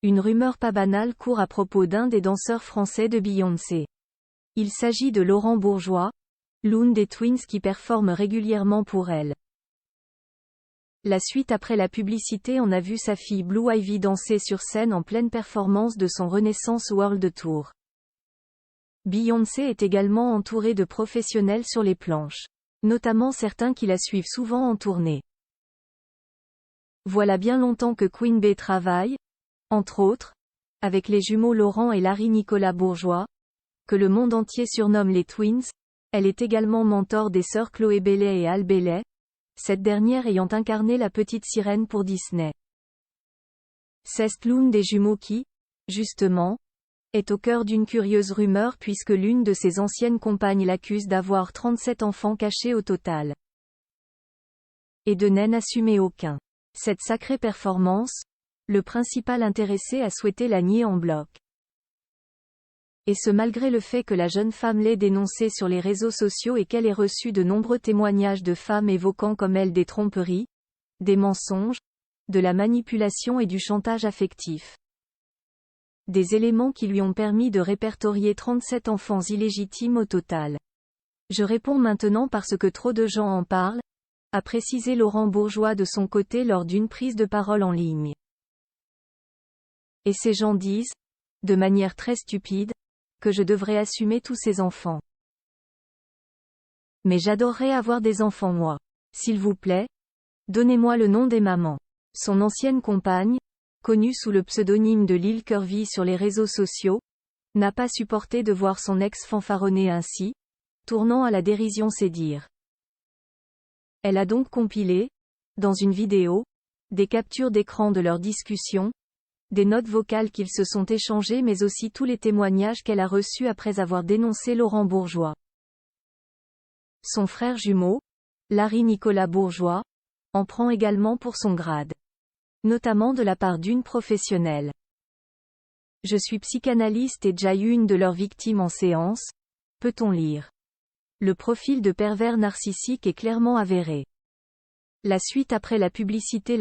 Une rumeur pas banale court à propos d'un des danseurs français de Beyoncé. Il s'agit de Laurent Bourgeois, l'une des twins qui performe régulièrement pour elle. La suite après la publicité, on a vu sa fille Blue Ivy danser sur scène en pleine performance de son Renaissance World Tour. Beyoncé est également entourée de professionnels sur les planches. Notamment certains qui la suivent souvent en tournée. Voilà bien longtemps que Queen Bey travaille, entre autres, avec les jumeaux Laurent et Larry Nicolas Bourgeois, que le monde entier surnomme les Twins. Elle est également mentor des sœurs Chloé Bailey et Al Bailey, cette dernière ayant incarné la petite sirène pour Disney. C'est l'une des jumeaux qui, justement, est au cœur d'une curieuse rumeur puisque l'une de ses anciennes compagnes l'accuse d'avoir 37 enfants cachés au total. Et de n'assumer aucun. Cette sacrée performance, le principal intéressé a souhaité la nier en bloc. Et ce malgré le fait que la jeune femme l'ait dénoncée sur les réseaux sociaux et qu'elle ait reçu de nombreux témoignages de femmes évoquant comme elle des tromperies, des mensonges, de la manipulation et du chantage affectif. Des éléments qui lui ont permis de répertorier 37 enfants illégitimes au total. Je réponds maintenant parce que trop de gens en parlent, a précisé Laurent Bourgeois de son côté lors d'une prise de parole en ligne. Et ces gens disent, de manière très stupide, que je devrais assumer tous ces enfants. Mais j'adorerais avoir des enfants moi. S'il vous plaît, donnez-moi le nom des mamans. Son ancienne compagne, connue sous le pseudonyme de Lil Curvy sur les réseaux sociaux, n'a pas supporté de voir son ex fanfaronner ainsi, tournant à la dérision ses dires. Elle a donc compilé, dans une vidéo, des captures d'écran de leur discussion, des notes vocales qu'ils se sont échangées mais aussi tous les témoignages qu'elle a reçus après avoir dénoncé Laurent Bourgeois. Son frère jumeau, Larry Nicolas Bourgeois, en prend également pour son grade. Notamment de la part d'une professionnelle. Je suis psychanalyste et déjà eu une de leurs victimes en séance, peut-on lire. Le profil de pervers narcissique est clairement avéré. La suite après la publicité.